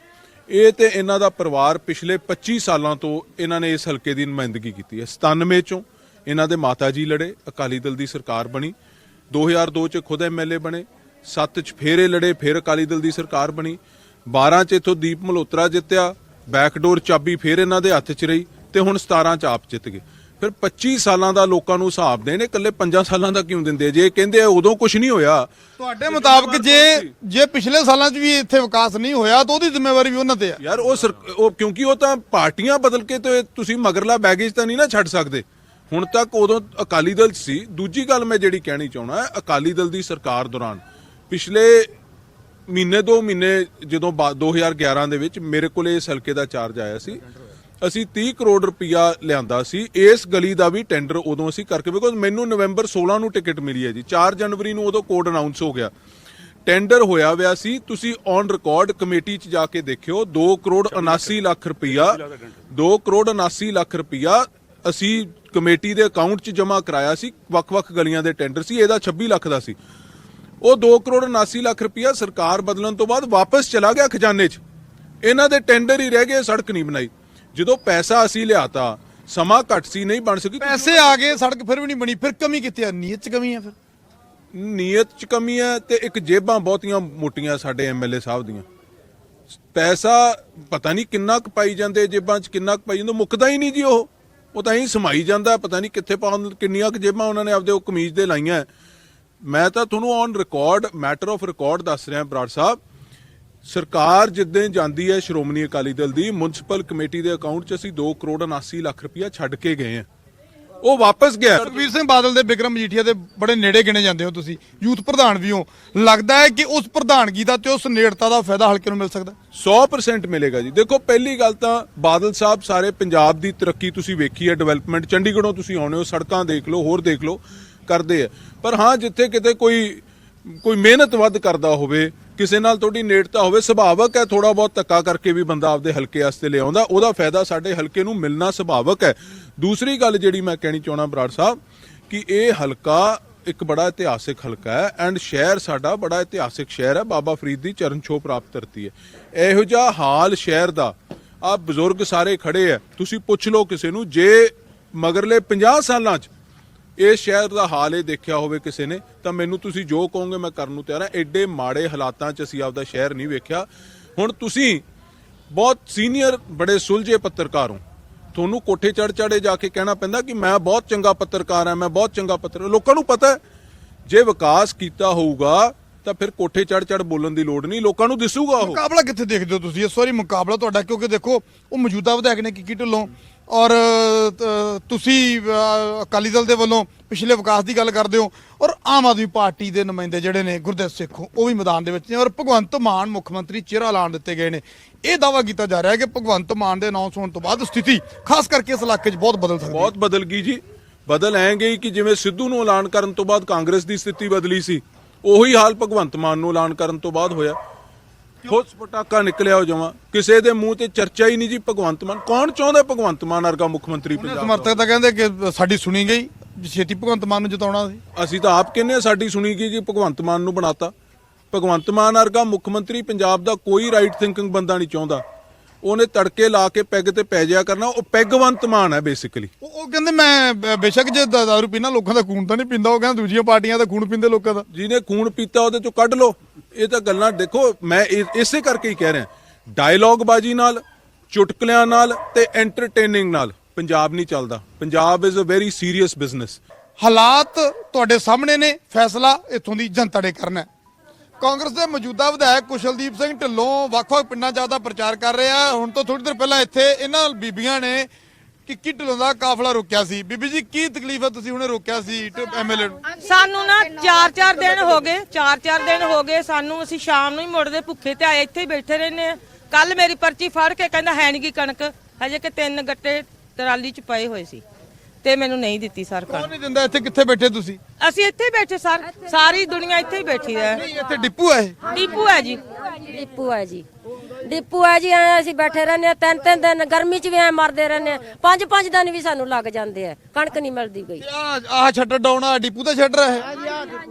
ਇਹ ਤੇ ਇਹਨਾਂ ਦਾ ਪਰਿਵਾਰ ਪਿਛਲੇ 25 ਸਾਲਾਂ ਤੋਂ ਇਹਨਾਂ ਨੇ ਇਸ ਹਲਕੇ ਦੀ ਨੁਮਾਇੰਦਗੀ ਕੀਤੀ ਹੈ। 97 ਚੋਂ ਇਹਨਾਂ ਦੇ ਮਾਤਾ ਜੀ ਲੜੇ, ਅਕਾਲੀ ਦਲ ਦੀ ਸਰਕਾਰ ਬਣੀ। 2002 ਚ ਖੁਦ ਐਮਐਲਏ ਬਣੇ। 7 ਚ ਫੇਰ ਇਹ ਲੜੇ, ਫੇਰ ਅਕਾਲੀ ਦਲ ਦੀ ਸਰਕਾਰ ਬਣੀ। 12 ਚ ਇਥੋਂ ਦੀਪ ਮਲਹੋਤਰਾ ਜਿੱਤਿਆ, ਬੈਕਡੋਰ ਚਾਬੀ ਫੇਰ ਇਹਨਾਂ ਦੇ ਹੱਥ 'ਚ ਰਹੀ, ਤੇ ਹੁਣ 17 ਚ ਆਪ ਜਿੱਤ ਗਏ। ਫਿਰ 25 ਸਾਲਾਂ ਦਾ ਲੋਕਾਂ ਨੂੰ ਹਿਸਾਬ ਦੇਣ, ਇਕੱਲੇ 5 ਸਾਲਾਂ ਦਾ ਕਿਉਂ ਦਿੰਦੇ? ਜੇ ਕਹਿੰਦੇ ਆ ਉਦੋਂ ਕੁਝ ਨਹੀਂ ਹੋਇਆ,
ਤੁਹਾਡੇ ਮੁਤਾਬਕ ਜੇ ਪਿਛਲੇ ਸਾਲਾਂ 'ਚ ਵੀ ਇੱਥੇ ਵਿਕਾਸ ਨਹੀਂ ਹੋਇਆ ਤਾਂ ਉਹਦੀ ਜ਼ਿੰਮੇਵਾਰੀ ਵੀ ਉਹਨਾਂ ਤੇ ਆ
ਯਾਰ। ਉਹ ਕਿਉਂਕਿ ਉਹ ਤਾਂ ਪਾਰਟੀਆਂ ਬਦਲ ਕੇ ਤੇ ਤੁਸੀਂ ਮਗਰਲਾ ਬੈਗੇਜ ਤਾਂ ਨਹੀਂ ਨਾ ਛੱਡ ਸਕਦੇ। ਹੁਣ ਤੱਕ ਉਦੋਂ ਅਕਾਲੀ ਦਲ ਸੀ। ਦੂਜੀ ਗੱਲ ਮੈਂ ਜਿਹੜੀ ਕਹਿਣੀ ਚਾਹਣਾ ਹੈ, ਅਕਾਲੀ ਦਲ ਦੀ ਸਰਕਾਰ ਦੌਰਾਨ ਪਿਛਲੇ ਮਹੀਨੇ 2 ਮਹੀਨੇ ਜਦੋਂ 2011 ਦੇ ਵਿੱਚ ਮੇਰੇ ਕੋਲੇ ਇਸ ਹਲਕੇ ਦਾ ਚਾਰਜ ਆਇਆ ਸੀ, ਅਸੀਂ 30 ਕਰੋੜ ਰੁਪਇਆ ਲਿਆਂਦਾ ਸੀ। ਇਸ ਗਲੀ ਦਾ ਵੀ ਟੈਂਡਰ ਉਦੋਂ ਅਸੀਂ ਕਰਕੇ, ਬਿਕੋਜ਼ ਮੈਨੂੰ ਨਵੰਬਰ 16 ਨੂੰ ਟਿਕਟ ਮਿਲੀ ਹੈ ਜੀ, 4 ਜਨਵਰੀ ਨੂੰ ਉਦੋਂ ਕੋਡ ਅਨਾਉਂਸ ਹੋ ਗਿਆ, ਟੈਂਡਰ ਹੋਇਆ ਹੋਇਆ ਸੀ। ਤੁਸੀਂ ਔਨ ਰਿਕਾਰਡ ਕਮੇਟੀ 'ਚ ਜਾ ਕੇ ਦੇਖਿਓ, 2 ਕਰੋੜ 79 ਲੱਖ ਰੁਪਇਆ 2 ਕਰੋੜ 79 ਲੱਖ ਰੁਪਇਆ ਅਸੀਂ ਕਮੇਟੀ ਦੇ ਅਕਾਊਂਟ 'ਚ ਜਮ੍ਹਾਂ ਕਰਾਇਆ ਸੀ। ਵੱਖ-ਵੱਖ ਗਲੀਆਂ ਦੇ ਟੈਂਡਰ ਸੀ, ਇਹਦਾ 26 ਲੱਖ ਦਾ ਸੀ। ਉਹ 2 ਕਰੋੜ 79 ਲੱਖ ਰੁਪਇਆ ਸਰਕਾਰ ਬਦਲਣ ਤੋਂ ਬਾਅਦ ਵਾਪਸ ਚਲਾ ਗਿਆ ਖਜ਼ਾਨੇ 'ਚ। ਇਹਨਾਂ ਦੇ ਟੈਂਡਰ ਹੀ ਰਹਿ ਗਏ, ਸੜਕ ਨਹੀਂ ਬਣਾਈ। ਜਦੋਂ ਪੈਸਾ ਅਸੀਂ ਲਿਆਤਾ, ਸਮਾਂ ਘੱਟ ਸੀ, ਨਹੀਂ ਬਣ ਸਕੀ।
ਪੈਸੇ ਆ ਗਏ, ਸੜਕ ਫਿਰ ਵੀ ਨਹੀਂ ਬਣੀ, ਫਿਰ ਕਮੀ ਕਿੱਥੇ ਆ? ਨੀਅਤ 'ਚ ਕਮੀ ਆ। ਫਿਰ
ਨੀਅਤ 'ਚ ਕਮੀ ਹੈ ਤੇ ਇੱਕ ਜੇਬਾਂ ਬਹੁਤੀਆਂ ਮੋਟੀਆਂ ਸਾਡੇ ਐਮਐਲਏ ਸਾਹਿਬ ਦੀਆਂ। ਪੈਸਾ ਪਤਾ ਨਹੀਂ ਕਿੰਨਾ ਕੁ ਪਾਈ ਜਾਂਦੇ ਜੇਬਾਂ 'ਚ, ਕਿੰਨਾ ਕੁ ਪਾਈ ਜਾਂਦਾ, ਮੁੱਕਦਾ ਹੀ ਨਹੀਂ ਜੀ। ਉਹ ਤਾਂ ਹੀ ਸਮਾਈ ਜਾਂਦਾ, ਪਤਾ ਨਹੀਂ ਕਿੱਥੇ ਪਾਉਣ, ਕਿੰਨੀਆਂ ਕੁ ਜੇਬਾਂ ਉਹਨਾਂ ਨੇ ਆਪਦੇ ਉਹ ਕਮੀਜ਼ ਦੇ ਲਾਈਆਂ। ਮੈਂ ਤਾਂ ਤੁਹਾਨੂੰ on record, matter of record ਦੱਸ ਰਿਹਾ ਬਰਾੜ ਸਾਹਿਬ। ਸਰਕਾਰ ਜਿੱਦਾਂ ਜਾਂਦੀ ਹੈ ਸ਼੍ਰੋਮਣੀ ਅਕਾਲੀ ਦਲ ਦੀ, ਮੁਨਸਿਪਲ ਕਮੇਟੀ ਦੇ ਅਕਾਊਂਟ 'ਚ ਅਸੀਂ 2 ਕਰੋੜ 79 ਲੱਖ ਰੁਪਇਆ ਛੱਡ ਕੇ ਗਏ ਆ। ਉਹ ਵਾਪਸ ਗਿਆ।
ਸੁਖਬੀਰ ਸਿੰਘ ਬਾਦਲ ਦੇ, ਬਿਕਰਮ ਮਜੀਠੀਆ ਦੇ ਬੜੇ ਨੇੜੇ ਗਿਣੇ ਜਾਂਦੇ ਹੋ ਤੁਸੀਂ, ਯੂਥ ਪ੍ਰਧਾਨ ਵੀ ਹੋ। ਲੱਗਦਾ ਹੈ ਕਿ ਉਸ ਪ੍ਰਧਾਨਗੀ ਦਾ ਤੇ ਉਸ ਨੇੜਤਾ ਦਾ ਫਾਇਦਾ ਹਲਕੇ ਨੂੰ ਮਿਲ ਸਕਦਾ?
100% ਮਿਲੇਗਾ ਜੀ। ਦੇਖੋ, ਪਹਿਲੀ ਗੱਲ ਤਾਂ ਬਾਦਲ ਸਾਹਿਬ ਸਾਰੇ ਪੰਜਾਬ ਦੀ ਤਰੱਕੀ ਤੁਸੀਂ ਵੇਖੀ ਹੈ, ਡਿਵੈਲਪਮੈਂਟ। ਚੰਡੀਗੜ੍ਹੋਂ ਤੁਸੀਂ ਆਉਣੇ ਹੋ, ਸੜਕਾਂ ਦੇਖ ਲਓ, ਹੋਰ ਦੇਖ ਲਓ, ਕਰਦੇ ਆ। ਪਰ ਹਾਂ, ਜਿੱਥੇ ਕਿਤੇ ਕੋਈ ਮਿਹਨਤ ਵੱਧ ਕਰਦਾ ਹੋਵੇ, ਕਿਸੇ ਨਾਲ ਤੁਹਾਡੀ ਨੇੜਤਾ ਹੋਵੇ, ਸੁਭਾਵਕ ਹੈ ਥੋੜਾ ਬਹੁਤ ਧੱਕਾ ਕਰਕੇ ਵੀ ਬੰਦਾ ਆਪਦੇ ਹਲਕੇ ਵਾਸਤੇ ਲਿਆਉਂਦਾ, ਉਹਦਾ ਫਾਇਦਾ ਸਾਡੇ ਹਲਕੇ ਨੂੰ ਮਿਲਣਾ ਸੁਭਾਵਕ ਹੈ। ਦੂਸਰੀ ਗੱਲ ਜਿਹੜੀ ਮੈਂ ਕਹਿਣੀ ਚਾਹਣਾ ਬਰਾੜ ਸਾਹਿਬ, ਕਿ ਇਹ ਹਲਕਾ ਇੱਕ ਬੜਾ ਇਤਿਹਾਸਿਕ ਹਲਕਾ ਹੈ, ਐਂਡ ਸ਼ਹਿਰ ਸਾਡਾ ਬੜਾ ਇਤਿਹਾਸਿਕ ਸ਼ਹਿਰ ਹੈ, ਬਾਬਾ ਫਰੀਦ ਦੀ ਚਰਨ ਛੋਹ ਪ੍ਰਾਪਤ ਧਰਤੀ ਹੈ। ਇਹੋ ਜਿਹਾ ਹਾਲ ਸ਼ਹਿਰ ਦਾ, ਆ ਬਜ਼ੁਰਗ ਸਾਰੇ ਖੜੇ ਆ, ਤੁਸੀਂ ਪੁੱਛ ਲਓ ਕਿਸੇ ਨੂੰ, ਜੇ ਮਗਰਲੇ 50 ਸਾਲਾਂ 'ਚ ਇਸ ਸ਼ਹਿਰ ਦਾ ਹਾਲ ਇਹ ਦੇਖਿਆ ਹੋਵੇ ਕਿਸੇ ਨੇ, ਤਾਂ ਮੈਨੂੰ ਤੁਸੀਂ ਜੋ ਕਹੋਗੇ ਮੈਂ ਕਰਨ ਨੂੰ ਤਿਆਰ ਹਾਂ। ਐਡੇ ਮਾੜੇ ਹਾਲਾਤਾਂ 'ਚ ਅਸੀਂ ਆਪਦਾ ਸ਼ਹਿਰ ਨਹੀਂ ਵੇਖਿਆ। ਹੁਣ ਤੁਸੀਂ ਬਹੁਤ ਸੀਨੀਅਰ, ਬੜੇ ਸੁਲਝੇ ਪੱਤਰਕਾਰ ਹੋ, ਤੁਹਾਨੂੰ ਕੋਠੇ ਚੜ੍ਹ ਜਾ ਕੇ ਕਹਿਣਾ ਪੈਂਦਾ ਕਿ ਮੈਂ ਬਹੁਤ ਚੰਗਾ ਪੱਤਰਕਾਰ ਹਾਂ, ਮੈਂ ਬਹੁਤ ਚੰਗਾ ਪੱਤਰਕਾਰ। ਲੋਕਾਂ ਨੂੰ ਪਤਾ ਹੈ ਜੇ ਵਿਕਾਸ ਕੀਤਾ ਹੋਊਗਾ ਤਾਂ ਫਿਰ ਕੋਠੇ ਚੜ੍ਹ ਬੋਲਣ ਦੀ ਲੋੜ ਨਹੀਂ, ਲੋਕਾਂ ਨੂੰ ਦਿਸੂਗਾ। ਉਹ
ਮੁਕਾਬਲਾ ਕਿੱਥੇ ਦੇਖਦੇ ਹੋ ਤੁਸੀਂ ਇਸ ਵਾਰੀ? ਮੁਕਾਬਲਾ ਤੁਹਾਡਾ, ਕਿਉਂਕਿ ਦੇਖੋ ਉਹ ਮੌਜੂਦਾ ਵਿਧਾਇਕ ਨੇ ਕਿੱਕੀ ਢਿੱਲੋਂ, ਔਰ ਤੁਸੀਂ ਅਕਾਲੀ ਦਲ ਦੇ ਵੱਲੋਂ ਪਿਛਲੇ ਵਿਕਾਸ ਦੀ ਗੱਲ ਕਰਦੇ ਹੋ, ਔਰ ਆਮ ਆਦਮੀ ਪਾਰਟੀ ਦੇ ਨੁਮਾਇੰਦੇ ਜਿਹੜੇ ਨੇ ਗੁਰਦੇਵ ਸੇਖੋਂ, ਉਹ ਵੀ ਮੈਦਾਨ ਦੇ ਵਿੱਚ ਨੇ, ਔਰ ਭਗਵੰਤ ਮਾਨ ਮੁੱਖ ਮੰਤਰੀ ਚਿਹਰਾ ਐਲਾਨ ਦਿੱਤੇ ਗਏ ਨੇ। ਇਹ ਦਾਅਵਾ ਕੀਤਾ ਜਾ ਰਿਹਾ ਹੈ ਕਿ ਭਗਵੰਤ ਮਾਨ ਦੇ ਅਨਾਉਂਸ ਹੋਣ ਤੋਂ ਬਾਅਦ ਸਥਿਤੀ ਖਾਸ ਕਰਕੇ ਇਸ ਇਲਾਕੇ 'ਚ ਬਹੁਤ ਬਦਲ ਸਕਦੀ ਹੈ।
ਬਹੁਤ ਬਦਲ ਗਈ ਜੀ। ਬਦਲ ਐ ਗਈ ਕਿ ਜਿਵੇਂ ਸਿੱਧੂ ਨੂੰ ਐਲਾਨ ਕਰਨ ਤੋਂ ਬਾਅਦ ਕਾਂਗਰਸ ਦੀ ਸਥਿਤੀ ਬਦਲੀ ਸੀ, ਉਹੀ ਹਾਲ ਭਗਵੰਤ ਮਾਨ ਨੂੰ ਐਲਾਨ ਕਰਨ ਤੋਂ ਬਾਅਦ ਹੋਇਆ। ਠੋਸ ਪਟਾਕਾ ਨਿਕਲਿਆ ਹੋ ਜਾਵਾਂ, ਕਿਸੇ ਦੇ ਮੂੰਹ ਤੇ ਚਰਚਾ ਹੀ ਨਹੀਂ ਜੀ ਭਗਵੰਤ ਮਾਨ। ਕੌਣ ਚਾਹੁੰਦਾ ਭਗਵੰਤ ਮਾਨ ਵਰਗਾ ਮੁੱਖ ਮੰਤਰੀ ਪੰਜਾਬ ਦਾ?
ਸਮਰਥਕ ਤਾਂ ਕਹਿੰਦੇ ਕਿ ਸਾਡੀ ਸੁਣੀ ਗਈ, ਛੇਤੀ ਭਗਵੰਤ ਮਾਨ ਨੂੰ ਜਿਤਾਉਣਾ ਸੀ।
ਅਸੀਂ ਤਾਂ ਆਪ ਕਹਿੰਦੇ ਹਾਂ ਸਾਡੀ ਸੁਣੀ ਗਈ ਕਿ ਭਗਵੰਤ ਮਾਨ ਨੂੰ ਬਣਾਤਾ। ਭਗਵੰਤ ਮਾਨ ਵਰਗਾ ਮੁੱਖ ਮੰਤਰੀ ਪੰਜਾਬ ਦਾ ਕੋਈ ਰਾਈਟ ਥਿੰਕਿੰਗ ਬੰਦਾ ਨਹੀਂ ਚਾਹੁੰਦਾ। ਉਹਨੇ ਤੜਕੇ ਲਾ ਕੇ ਪੈਗ ਤੇ ਪੈ ਜਾਇਆ ਕਰਨਾ। ਉਹ ਪੈਗਵੰਤ ਮਾਨ ਹੈ ਬੇਸਿਕਲੀ।
ਉਹ ਕਹਿੰਦੇ ਮੈਂ ਬੇਸ਼ੱਕ ਜੇ ਦਾਰੂ ਪੀਣਾ ਲੋਕਾਂ ਦਾ ਖੂਨ ਤਾਂ ਨਹੀਂ ਪੀਂਦਾ, ਉਹ ਕਹਿੰਦਾ ਦੂਜੀਆਂ ਪਾਰਟੀਆਂ ਦਾ ਖੂਨ ਪੀਂਦੇ ਲੋਕਾਂ ਦਾ।
ਜਿਹਨੇ ਖੂਨ ਪੀਤਾ ਉਹਦੇ ਚੋਂ ਕੱਢ ਲਓ। ਇਹ ਤਾਂ ਗੱਲਾਂ ਦੇਖੋ, ਮੈਂ ਇਸੇ ਕਰਕੇ ਹੀ ਕਹਿ ਰਿਹਾ, ਡਾਇਲੌਗ ਬਾਜੀ ਨਾਲ, ਚੁਟਕਲਿਆਂ ਨਾਲ ਤੇ ਐਂਟਰਟੇਨਿੰਗ ਨਾਲ ਪੰਜਾਬ ਨਹੀਂ ਚੱਲਦਾ। Punjab is a very serious business.
ਹਾਲਾਤ ਤੁਹਾਡੇ ਸਾਹਮਣੇ ਨੇ, ਫੈਸਲਾ ਇੱਥੋਂ ਦੀ ਜਨਤਾ ਨੇ ਕਰਨਾ ਹੈ। ਕਾਂਗਰਸ ਦੇ ਮੌਜੂਦਾ ਵਿਧਾਇਕ ਕੁਸ਼ਲਦੀਪ ਸਿੰਘ ਢਿੱਲੋਂ ਵੱਖ-ਵੱਖ ਪਿੰਡਾਂ 'ਚ ਆਪਦਾ ਪ੍ਰਚਾਰ ਕਰ ਰਹੇ ਆ। ਹੁਣ ਤੋਂ ਥੋੜੀ ਦੇਰ ਪਹਿਲਾਂ ਇੱਥੇ ਇਹਨਾਂ ਬੀਬੀਆਂ ਨੇ ਕਿੱਕੀ ਢਿੱਲੋਂ ਦਾ ਕਾਫਲਾ ਰੋਕਿਆ ਸੀ। ਬੀਬੀ ਜੀ ਕੀ ਤਕਲੀਫ ਹੈ, ਤੁਸੀਂ ਹੁਣੇ ਰੋਕਿਆ ਸੀ ਐਮਐਲਏ ਨੂੰ?
ਸਾਨੂੰ ਨਾ 4-4 ਦਿਨ ਹੋ ਗਏ, 4-4 ਦਿਨ ਹੋ ਗਏ ਸਾਨੂੰ। ਅਸੀਂ ਸ਼ਾਮ ਨੂੰ ਹੀ ਮੁੜਦੇ ਭੁੱਖੇ ਤੇ ਆਏ, ਇੱਥੇ ਹੀ ਬੈਠੇ ਰਹਿੰਦੇ ਆ। ਕੱਲ ਮੇਰੀ ਪਰਚੀ ਫੜ ਕੇ ਕਹਿੰਦਾ ਹੈ ਨੀ ਗੀ ਕਣਕ, ਹਜੇ ਕਿ 3 ਗੱਟੇ ਟਰਾਲੀ 'ਚ ਪਏ ਹੋਏ ਸੀ ਤੇ ਮੈਨੂੰ ਨਹੀਂ ਦਿੱਤੀ ਸਰਕਾਰ।
ਕੌਣ ਨਹੀਂ ਦਿੰਦਾ? ਇੱਥੇ ਕਿੱਥੇ ਬੈਠੇ ਤੁਸੀਂ?
ਅਸੀਂ ਇੱਥੇ ਹੀ ਬੈਠੇ ਸਰ, ਸਾਰੀ ਦੁਨੀਆ ਇੱਥੇ ਹੀ ਬੈਠੀ ਹੈ।
ਨਹੀਂ, ਇੱਥੇ ਡਿਪੂ ਹੈ ਇਹ।
ਡੀਪੂ ਹੈ ਜੀ,
ਡਿਪੂ ਹੈ ਜੀ, ਡਿਪੂ ਹੈ ਜੀ। ਐ ਅਸੀਂ ਬੈਠੇ ਰਹਿੰਦੇ ਆ 3-3 ਦਿਨ, ਗਰਮੀ 'ਚ ਵੀ ਐ ਮਰਦੇ ਰਹਿੰਦੇ ਆ। 5-5 ਦਿਨ ਵੀ ਸਾਨੂੰ ਲੱਗ ਜਾਂਦੇ ਆ, ਕਣਕ ਨਹੀਂ ਮਿਲਦੀ ਗਈ।
ਆਹ ਸ਼ਟਰ ਡਾਊਨ ਆ ਡਿਪੂ ਦਾ ਸ਼ਟਰ ਹੈ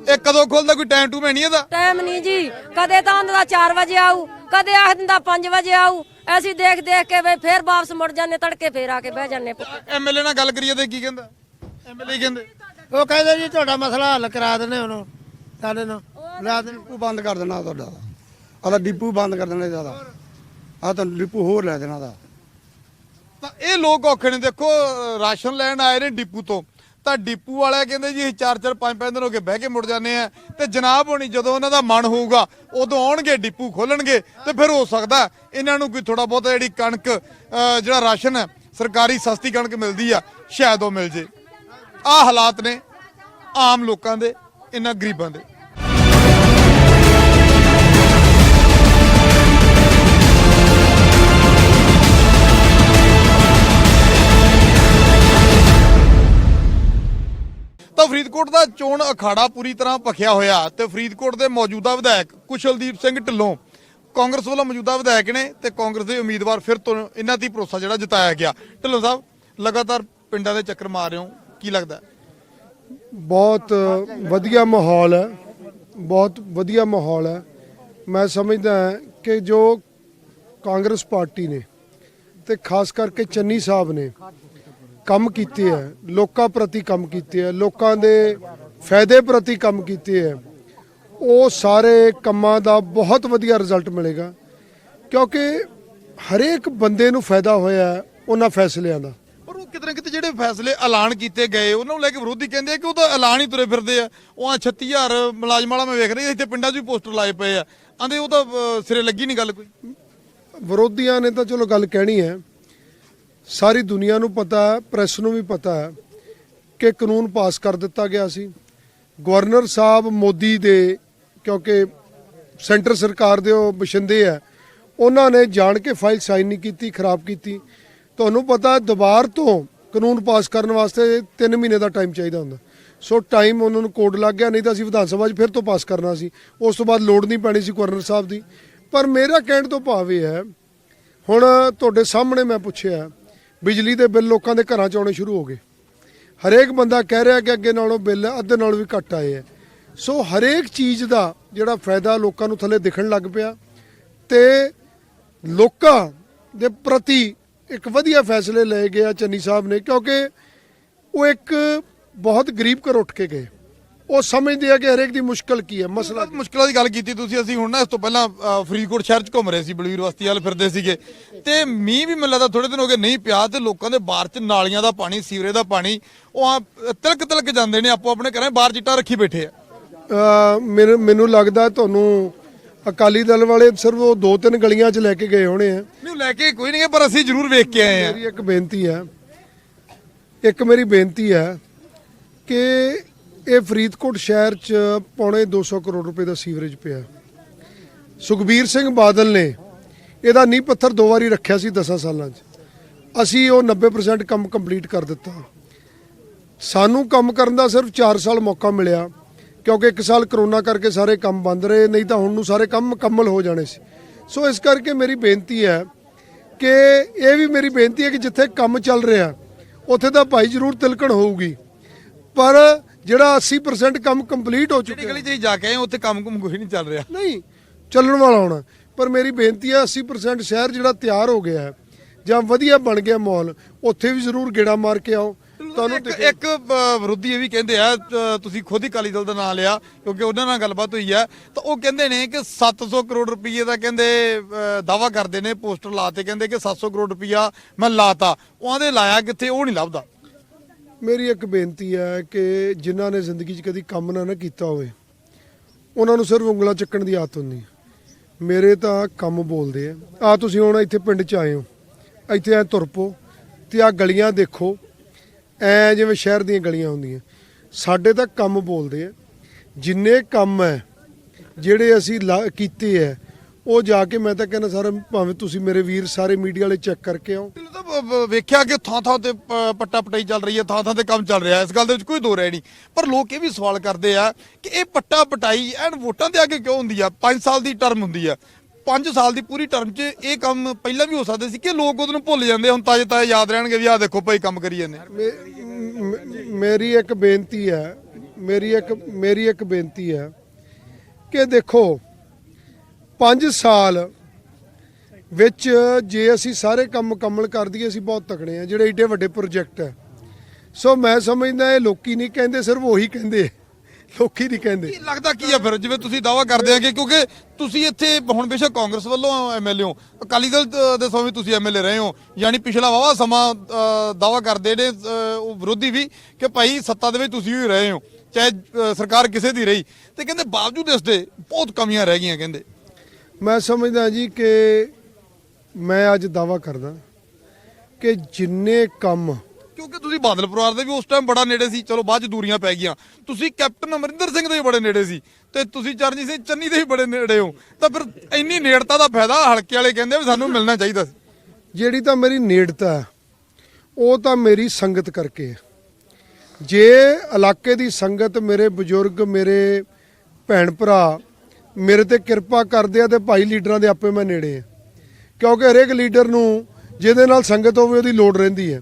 ਇਹ ਕਦੋਂ ਖੁੱਲਦਾ? ਕੋਈ ਟਾਈਮ ਟੂ ਨਹੀਂ ਇਹਦਾ?
ਟਾਈਮ ਨਹੀਂ ਜੀ, ਕਦੇ ਤਾਂ ਹੁੰਦਾ 4 ਵਜੇ ਆਊ, ਕਦੇ ਆਖ ਦਿੰਦਾ 5 ਵਜੇ ਆਊ। ਅਸੀਂ ਦੇਖ ਦੇਖ ਕੇ ਵੇ ਫੇਰ ਵਾਪਸ ਮੁੜ ਜਾਂਦੇ, ਤੜਕੇ ਫੇਰ ਆ ਕੇ ਬਹਿ ਜਾਂਦੇ।
ਐਮਐਲਏ ਨਾਲ ਗੱਲ ਕਰੀਏ ਤੇ ਕੀ ਕਹਿੰਦਾ ਐਮਐਲਏ? ਕਹਿੰਦੇ
ਉਹ ਕਹਿੰਦੇ ਜੀ ਤੁਹਾਡਾ ਮਸਲਾ ਹੱਲ ਕਰਾ ਦਿੰਦੇ ਉਹਨੂੰ, ਸਾਡੇ ਨਾਲ ਲਾ ਦੇਣ।
ਡਿਪੂ ਬੰਦ ਕਰ ਦੇਣਾ ਤੁਹਾਡਾ, ਆਦਾ ਡਿਪੂ ਬੰਦ ਕਰ ਦੇਣਾ ਜਿਆਦਾ, ਆ ਤਾਂ ਡਿਪੂ ਹੋਰ ਲੈ ਦੇਣਾ ਦਾ।
ਤਾਂ ਇਹ ਲੋਕ ਔਖੇ ਨੇ। ਦੇਖੋ ਰਾਸ਼ਨ ਲੈਣ ਆਏ ਨੇ ਡਿਪੂ ਤੋਂ, ਤਾਂ ਡਿਪੂ ਵਾਲੇ ਕਹਿੰਦੇ ਜੀ 4-4 5-5 ਦਿਨ ਹੋ ਕੇ ਬਹਿ ਕੇ ਮੁੜ ਜਾਂਦੇ ਆ। ਤੇ ਜਨਾਬ ਹੋਣੀ ਜਦੋਂ ਉਹਨਾਂ ਦਾ ਮਨ ਹੋਊਗਾ ਉਦੋਂ ਆਉਣਗੇ, ਡਿਪੂ ਖੋਲਣਗੇ ਤੇ ਫਿਰ ਹੋ ਸਕਦਾ ਇਹਨਾਂ ਨੂੰ ਕੋਈ ਥੋੜਾ ਬਹੁਤਾ ਜਿਹੜੀ ਕਣਕ ਜਿਹੜਾ ਰਾਸ਼ਨ ਹੈ ਸਰਕਾਰੀ ਸਸਤੀ ਕਣਕ ਮਿਲਦੀ ਆ ਸ਼ਾਇਦ ਉਹ ਮਿਲ ਜੇ। ਆਹ ਹਾਲਾਤ ਨੇ ਆਮ ਲੋਕਾਂ ਦੇ, ਇਹਨਾਂ ਗਰੀਬਾਂ ਦੇ। ਤਾਂ ਫਰੀਦਕੋਟ ਦਾ ਚੋਣ ਅਖਾੜਾ ਪੂਰੀ ਤਰ੍ਹਾਂ ਭਖਿਆ ਹੋਇਆ ਤੇ ਫਰੀਦਕੋਟ ਦੇ ਮੌਜੂਦਾ ਵਿਧਾਇਕ ਕੁਸ਼ਲਦੀਪ ਸਿੰਘ ਢਿੱਲੋਂ ਕਾਂਗਰਸ ਵੱਲੋਂ ਮੌਜੂਦਾ ਵਿਧਾਇਕ ਨੇ ਤੇ ਕਾਂਗਰਸ ਦੇ ਉਮੀਦਵਾਰ ਫਿਰ ਤੋਂ ਇਹਨਾਂ ਦੀ ਭਰੋਸਾ ਜਿਹੜਾ ਜਿਤਾਇਆ ਗਿਆ। ਢਿੱਲੋਂ ਸਾਹਿਬ ਲਗਾਤਾਰ ਪਿੰਡਾਂ ਦੇ ਚੱਕਰ ਮਾਰ ਰਹੇ ਹੋ, ਕੀ ਲੱਗਦਾ?
ਬਹੁਤ ਵਧੀਆ ਮਾਹੌਲ ਹੈ, ਬਹੁਤ ਵਧੀਆ ਮਾਹੌਲ ਹੈ। ਮੈਂ ਸਮਝਦਾ ਕਿ ਜੋ ਕਾਂਗਰਸ ਪਾਰਟੀ ਨੇ ਤੇ ਖਾਸ ਕਰਕੇ ਚੰਨੀ ਸਾਹਿਬ ਨੇ ਕੰਮ ਕੀਤੇ ਹੈ, ਲੋਕਾਂ ਪ੍ਰਤੀ ਕੰਮ ਕੀਤੇ ਹੈ, ਲੋਕਾਂ ਦੇ ਫਾਇਦੇ ਪ੍ਰਤੀ ਕੰਮ ਕੀਤੇ ਹੈ, ਉਹ ਸਾਰੇ ਕੰਮਾਂ ਦਾ ਬਹੁਤ ਵਧੀਆ ਰਿਜ਼ਲਟ ਮਿਲੇਗਾ। ਕਿਉਂਕਿ ਹਰੇਕ ਬੰਦੇ ਨੂੰ ਫਾਇਦਾ ਹੋਇਆ ਉਹਨਾਂ ਫੈਸਲਿਆਂ ਦਾ।
ਪਰ ਉਹ ਕਿਤੇ ਨਾ ਕਿਤੇ ਜਿਹੜੇ ਫੈਸਲੇ ਐਲਾਨ ਕੀਤੇ ਗਏ ਉਹਨਾਂ ਨੂੰ ਲੈ ਕੇ ਵਿਰੋਧੀ ਕਹਿੰਦੇ ਆ ਕਿ ਉਹ ਤਾਂ ਐਲਾਨ ਹੀ ਤੁਰੇ ਫਿਰਦੇ ਆ। ਉਹ 36000 ਮੁਲਾਜ਼ਮਾਂ ਵਾਲਾ ਮੈਂ ਵੇਖ ਰਿਹਾ ਇੱਥੇ ਪਿੰਡਾਂ 'ਚ ਵੀ ਪੋਸਟਰ ਲਾਏ ਪਏ ਆ, ਆਂਦੇ ਉਹ ਤਾਂ ਸਿਰੇ ਲੱਗੀ ਨਹੀਂ ਗੱਲ ਕੋਈ।
ਵਿਰੋਧੀਆਂ ਨੇ ਤਾਂ ਚਲੋ ਗੱਲ ਕਹਿਣੀ ਹੈ, ਸਾਰੀ ਦੁਨੀਆ ਨੂੰ ਪਤਾ ਹੈ, ਪ੍ਰੈਸ ਨੂੰ ਵੀ ਪਤਾ ਹੈ ਕਿ ਕਾਨੂੰਨ ਪਾਸ ਕਰ ਦਿੱਤਾ ਗਿਆ ਸੀ। ਗਵਰਨਰ ਸਾਹਿਬ ਮੋਦੀ ਦੇ, ਕਿਉਂਕਿ ਸੈਂਟਰ ਸਰਕਾਰ ਦੇ ਉਹ ਬਸ਼ਿੰਦੇ ਆ, ਉਹਨਾਂ ਨੇ ਜਾਣ ਕੇ ਫਾਈਲ ਸਾਈਨ ਨਹੀਂ ਕੀਤੀ, ਖਰਾਬ ਕੀਤੀ। ਤੁਹਾਨੂੰ ਪਤਾ ਦੁਬਾਰ ਤੋਂ ਕਾਨੂੰਨ ਪਾਸ ਕਰਨ ਵਾਸਤੇ 3 ਮਹੀਨੇ ਦਾ ਟਾਈਮ ਚਾਹੀਦਾ ਹੁੰਦਾ। ਸੋ ਟਾਈਮ ਉਹਨਾਂ ਨੂੰ ਕੋਡ ਲੱਗ ਗਿਆ, ਨਹੀਂ ਤਾਂ ਅਸੀਂ ਵਿਧਾਨ ਸਭਾ 'ਚ ਫਿਰ ਤੋਂ ਪਾਸ ਕਰਨਾ ਸੀ। ਉਸ ਤੋਂ ਬਾਅਦ ਲੋੜ ਨਹੀਂ ਪੈਣੀ ਸੀ ਗਵਰਨਰ ਸਾਹਿਬ ਦੀ। ਪਰ ਮੇਰਾ ਕਹਿਣ ਤੋਂ ਭਾਵ ਇਹ ਹੈ, ਹੁਣ ਤੁਹਾਡੇ ਸਾਹਮਣੇ ਮੈਂ ਪੁੱਛਿਆ, ਬਿਜਲੀ ਦੇ ਬਿੱਲ ਲੋਕਾਂ ਦੇ ਘਰਾਂ 'ਚ ਆਉਣੇ ਸ਼ੁਰੂ ਹੋ ਗਏ। ਹਰੇਕ ਬੰਦਾ ਕਹਿ ਰਿਹਾ ਕਿ ਅੱਗੇ ਨਾਲੋਂ ਬਿੱਲ ਅੱਧੇ ਨਾਲੋਂ ਵੀ ਘੱਟ ਆਏ ਹੈ। ਸੋ ਹਰੇਕ ਚੀਜ਼ ਦਾ ਜਿਹੜਾ ਫਾਇਦਾ ਲੋਕਾਂ ਨੂੰ ਥੱਲੇ ਦਿਖਣ ਲੱਗ ਪਿਆ ਤੇ ਲੋਕਾਂ ਦੇ ਪ੍ਰਤੀ ਇੱਕ ਵਧੀਆ ਫੈਸਲੇ ਲਏ ਗਏ ਆ ਚੰਨੀ ਸਾਹਿਬ ਨੇ। ਕਿਉਂਕਿ ਉਹ ਇੱਕ ਬਹੁਤ ਗਰੀਬ ਘਰ ਉੱਠ ਕੇ ਗਏ, ਉਹ ਸਮਝਦੇ ਆ ਕਿ ਹਰੇਕ ਦੀ ਮੁਸ਼ਕਲ ਕੀ ਹੈ, ਮਸਲਾ
ਮੁਸ਼ਕਲਾਂ ਦੀ ਗੱਲ ਕੀਤੀ ਤੁਸੀਂ। ਅਸੀਂ ਹੁਣ ਨਾ ਇਸ ਤੋਂ ਪਹਿਲਾਂ ਫਰੀਦਕੋਟ ਸ਼ਹਿਰ 'ਚ ਘੁੰਮ ਰਹੇ ਸੀ, ਬਲਵੀਰ ਬਸਤੀ ਵੱਲ ਫਿਰਦੇ ਸੀਗੇ ਤੇ ਮੀਂਹ ਵੀ ਮੈਨੂੰ ਲੱਗਦਾ ਥੋੜੇ ਦਿਨ ਹੋ ਗਏ ਨਹੀਂ ਪਿਆ ਤੇ ਲੋਕਾਂ ਦੇ ਬਾਹਰ 'ਚ ਨਾਲੀਆਂ ਦਾ ਪਾਣੀ, ਸੀਵਰੇਜ ਦਾ ਪਾਣੀ ਉਹ ਤਿਲਕ ਜਾਂਦੇ ਨੇ, ਆਪੋ ਆਪਣੇ ਘਰਾਂ ਬਾਹਰ ਚਿੱਟਾ ਰੱਖੀ ਬੈਠੇ ਆ।
ਮੈਨੂੰ ਲੱਗਦਾ ਤੁਹਾਨੂੰ ਅਕਾਲੀ ਦਲ ਵਾਲੇ ਸਿਰਫ ਉਹ 2-3 ਗਲੀਆਂ 'ਚ ਲੈ ਕੇ ਗਏ ਹੋਣੇ ਆ।
ਨਹੀਂ ਲੈ ਕੇ ਕੋਈ ਨਹੀਂ, ਪਰ ਅਸੀਂ ਜ਼ਰੂਰ ਵੇਖ ਕੇ ਆਏ ਆ।
ਮੇਰੀ ਇੱਕ ਬੇਨਤੀ ਹੈ ਕਿ ਇਹ ਫਰੀਦਕੋਟ ਸ਼ਹਿਰ 'ਚ ਪੌਣੇ 200 ਕਰੋੜ ਰੁਪਏ ਦਾ ਸੀਵਰੇਜ ਪਿਆ। ਸੁਖਬੀਰ ਸਿੰਘ ਬਾਦਲ ਨੇ ਇਹਦਾ ਨੀਂਹ ਪੱਥਰ 2 ਵਾਰੀ ਰੱਖਿਆ ਸੀ 10 ਸਾਲਾਂ 'ਚ। ਅਸੀਂ ਉਹ 90% ਕੰਮ ਕੰਪਲੀਟ ਕਰ ਦਿੱਤਾ। ਸਾਨੂੰ ਕੰਮ ਕਰਨ ਦਾ ਸਿਰਫ 4 ਸਾਲ ਮੌਕਾ ਮਿਲਿਆ ਕਿਉਂਕਿ 1 ਸਾਲ ਕਰੋਨਾ ਕਰਕੇ ਸਾਰੇ ਕੰਮ ਬੰਦ ਰਹੇ, ਨਹੀਂ ਤਾਂ ਹੁਣ ਨੂੰ ਸਾਰੇ ਕੰਮ ਮੁਕੰਮਲ ਹੋ ਜਾਣੇ ਸੀ। ਸੋ ਇਸ ਕਰਕੇ ਮੇਰੀ ਬੇਨਤੀ ਹੈ ਕਿ ਇਹ ਵੀ ਮੇਰੀ ਬੇਨਤੀ ਹੈ ਕਿ ਜਿੱਥੇ ਕੰਮ ਚੱਲ ਰਿਹਾ ਉੱਥੇ ਤਾਂ ਭਾਈ ਜ਼ਰੂਰ ਤਿਲਕਣ ਹੋਊਗੀ, ਪਰ ਜਿਹੜਾ 80% ਕੰਮ ਕੰਪਲੀਟ ਹੋ
ਜਿਹੜੀ
ਚੁੱਕਿਆ
ਗਲੀ 'ਚ ਅਸੀਂ ਜਾ ਕੇ ਆਏ ਹਾਂ, ਉੱਥੇ ਕੰਮ ਕੁਮ ਕੋਈ ਨਹੀਂ ਚੱਲ ਰਿਹਾ।
ਨਹੀਂ ਚੱਲਣ ਵਾਲਾ ਹੋਣਾ, ਪਰ ਮੇਰੀ ਬੇਨਤੀ ਹੈ 80% ਸ਼ਹਿਰ ਜਿਹੜਾ ਤਿਆਰ ਹੋ ਗਿਆ ਹੈ ਜਾਂ ਵਧੀਆ ਬਣ ਗਿਆ ਮਾਹੌਲ, ਉੱਥੇ ਵੀ ਜ਼ਰੂਰ ਗੇੜਾ ਮਾਰ ਕੇ ਆਓ। ਤੁਹਾਨੂੰ
ਇੱਕ ਵਿਰੋਧੀ ਇਹ ਵੀ ਕਹਿੰਦੇ ਆ, ਤੁਸੀਂ ਖੁਦ ਹੀ ਅਕਾਲੀ ਦਲ ਦਾ ਨਾਂ ਲਿਆ ਕਿਉਂਕਿ ਉਹਨਾਂ ਨਾਲ ਗੱਲਬਾਤ ਹੋਈ ਹੈ, ਤਾਂ ਉਹ ਕਹਿੰਦੇ ਨੇ ਕਿ 700 ਕਰੋੜ ਰੁਪਏ ਦਾ ਕਹਿੰਦੇ ਦਾਵਾ ਕਰਦੇ ਨੇ, ਪੋਸਟਰ ਲਾਤੇ, ਕਹਿੰਦੇ ਕਿ 700 ਕਰੋੜ ਰੁਪਇਆ ਮੈਂ ਲਾਤਾ, ਉਹਦੇ ਲਾਇਆ ਕਿੱਥੇ ਉਹ ਨਹੀਂ ਲੱਭਦਾ।
ਮੇਰੀ ਇੱਕ ਬੇਨਤੀ ਹੈ ਕਿ ਜਿਨ੍ਹਾਂ ਨੇ ਜ਼ਿੰਦਗੀ 'ਚ ਕਦੀ ਕੰਮ ਨਾ ਕੀਤਾ ਹੋਵੇ ਉਹਨਾਂ ਨੂੰ ਸਿਰਫ ਉਂਗਲਾਂ ਚੱਕਣ ਦੀ ਆਦਤ ਹੁੰਦੀ ਹੈ। ਮੇਰੇ ਤਾਂ ਕੰਮ ਬੋਲਦੇ ਆ ਤੁਸੀਂ ਹੁਣ ਇੱਥੇ ਪਿੰਡ 'ਚ ਆਏ ਹੋ, ਇੱਥੇ ਐ ਤੁਰ ਪੋ ਤੇ ਆ ਗਲੀਆਂ ਦੇਖੋ, ਐ ਜਿਵੇਂ ਸ਼ਹਿਰ ਦੀਆਂ ਗਲੀਆਂ ਹੁੰਦੀਆਂ। ਸਾਡੇ ਤਾਂ ਕੰਮ ਬੋਲਦੇ ਆ। ਜਿੰਨੇ ਕੰਮ ਹੈ ਜਿਹੜੇ ਅਸੀਂ ਕੀਤੇ ਹੈ ਉਹ ਜਾ ਕੇ ਮੈਂ ਤਾਂ ਕਹਿੰਦਾ ਸਾਰਾ, ਭਾਵੇਂ ਤੁਸੀਂ ਮੇਰੇ ਵੀਰ ਸਾਰੇ ਮੀਡੀਆ ਵਾਲੇ ਚੈੱਕ ਕਰਕੇ ਆਓ।
ਵੇਖਿਆ ਕਿ ਥਾਂ ਥਾਂ ਤੇ ਪੱਟਾ ਪਟਾਈ ਚੱਲ ਰਹੀ ਹੈ, ਥਾਂ ਥਾਂ ਤੇ ਕੰਮ ਚੱਲ ਰਿਹਾ, ਇਸ ਗੱਲ ਦੇ ਵਿੱਚ ਕੋਈ ਦੋ ਰਾਏ ਨਹੀਂ, ਪਰ ਲੋਕ ਇਹ ਵੀ ਸਵਾਲ ਕਰਦੇ ਆ ਕਿ ਇਹ ਪੱਟਾ ਪਟਾਈ ਐਨ ਵੋਟਾਂ ਦੇ ਅੱਗੇ ਕਿਉਂ ਹੁੰਦੀ ਆ? 5 ਸਾਲ ਦੀ ਟਰਮ ਹੁੰਦੀ ਆ, 5 ਸਾਲ ਦੀ ਪੂਰੀ ਟਰਮ 'ਚ ਇਹ ਕੰਮ ਪਹਿਲਾਂ ਵੀ ਹੋ ਸਕਦੇ ਸੀ ਕਿ ਲੋਕ ਉਹਨੂੰ ਭੁੱਲ ਜਾਂਦੇ, ਹੁਣ ਤਾਜ਼ੇ ਤਾਜ਼ੇ ਯਾਦ ਰਹਿਣਗੇ ਵੀ ਆਹ ਦੇਖੋ ਭਾਈ ਕੰਮ ਕਰੀ ਜਾਂਦੇ।
ਮੇਰੀ ਇੱਕ ਬੇਨਤੀ ਹੈ, ਮੇਰੀ ਇੱਕ ਬੇਨਤੀ ਹੈ ਕਿ ਦੇਖੋ 5 ਸਾਲ ਵਿੱਚ ਜੇ ਅਸੀਂ ਸਾਰੇ ਕੰਮ ਮੁਕੰਮਲ ਕਰ ਦਈਏ ਅਸੀਂ ਬਹੁਤ ਤਕੜੇ ਆ, ਜਿਹੜੇ ਏਡੇ ਵੱਡੇ ਪ੍ਰੋਜੈਕਟ ਹੈ। ਸੋ ਮੈਂ ਸਮਝਦਾ ਇਹ ਲੋਕੀ ਨਹੀਂ ਕਹਿੰਦੇ, ਸਿਰਫ ਉਹੀ ਕਹਿੰਦੇ, ਲੋਕੀ ਨਹੀਂ ਕਹਿੰਦੇ।
ਕੀ ਲੱਗਦਾ ਕੀ ਆ ਫਿਰ, ਜਿਵੇਂ ਤੁਸੀਂ ਦਾਵਾ ਕਰਦੇ ਆ ਕਿ ਕਿਉਂਕਿ ਤੁਸੀਂ ਇੱਥੇ ਹੁਣ ਬੇਸ਼ੱਕ ਕਾਂਗਰਸ ਵੱਲੋਂ ਐਮਐਲਏ ਹੋ, ਅਕਾਲੀ ਦਲ ਦੇ ਸਮੇਂ ਤੁਸੀਂ ਐਮਐਲਏ ਰਹੇ ਹੋ, ਯਾਨੀ ਪਿਛਲਾ ਵਾਵਾ ਸਮਾਂ ਦਾਵਾ ਕਰਦੇ ਨੇ ਉਹ ਵਿਰੋਧੀ ਵੀ ਕਿ ਭਾਈ ਸੱਤਾ ਦੇ ਵਿੱਚ ਤੁਸੀਂ ਵੀ ਰਹੇ ਹੋ, ਚਾਹੇ ਸਰਕਾਰ ਕਿਸੇ ਦੀ ਰਹੀ, ਤੇ ਕਹਿੰਦੇ ਬਾਵਜੂਦ ਇਸ ਦੇ ਬਹੁਤ ਕਮੀਆਂ ਰਹਿ ਗਈਆਂ। ਕਹਿੰਦੇ
ਮੈਂ ਸਮਝਦਾ ਜੀ ਕਿ ਮੈਂ ਅੱਜ ਦਾਵਾ ਕਰਦਾ ਕਿ ਜਿੰਨੇ ਕੰਮ,
ਕਿਉਂਕਿ ਤੁਸੀਂ ਬਾਦਲ ਪਰਿਵਾਰ ਦੇ ਵੀ ਉਸ ਟਾਈਮ ਬੜਾ ਨੇੜੇ ਸੀ, ਚਲੋ ਬਾਅਦ ਚ ਦੂਰੀਆਂ ਪੈ ਗਈਆਂ, ਤੁਸੀਂ ਕੈਪਟਨ ਅਮਰਿੰਦਰ ਸਿੰਘ ਦੇ ਵੀ ਬੜੇ ਨੇੜੇ ਸੀ, ਤੇ ਤੁਸੀਂ ਚਰਨਜੀਤ ਸਿੰਘ ਚੰਨੀ ਦੇ ਵੀ ਬੜੇ ਨੇੜੇ ਹੋ, ਤਾਂ ਫਿਰ ਇੰਨੀ ਨੇੜਤਾ ਦਾ ਫਾਇਦਾ ਹਲਕੇ ਵਾਲੇ ਕਹਿੰਦੇ ਵੀ ਸਾਨੂੰ ਮਿਲਣਾ ਚਾਹੀਦਾ ਸੀ।
ਜਿਹੜੀ ਤਾਂ ਮੇਰੀ ਨੇੜਤਾ ਉਹ ਤਾਂ ਮੇਰੀ ਸੰਗਤ ਕਰਕੇ ਹੈ। ਜੇ ਇਲਾਕੇ ਦੀ ਸੰਗਤ, ਮੇਰੇ ਬਜ਼ੁਰਗ, ਮੇਰੇ ਭੈਣ ਭਰਾ ਮੇਰੇ ਤੇ ਕਿਰਪਾ ਕਰਦੇ ਆ ਤੇ ਭਾਈ ਲੀਡਰਾਂ ਦੇ ਆਪੇ ਮੈਂ ਨੇੜੇ ਆ, ਕਿਉਂਕਿ ਹਰੇਕ ਲੀਡਰ ਨੂੰ ਜਿਹਦੇ ਨਾਲ ਸੰਗਤ ਹੋਵੇ ਉਹਦੀ ਲੋੜ ਰਹਿੰਦੀ ਹੈ।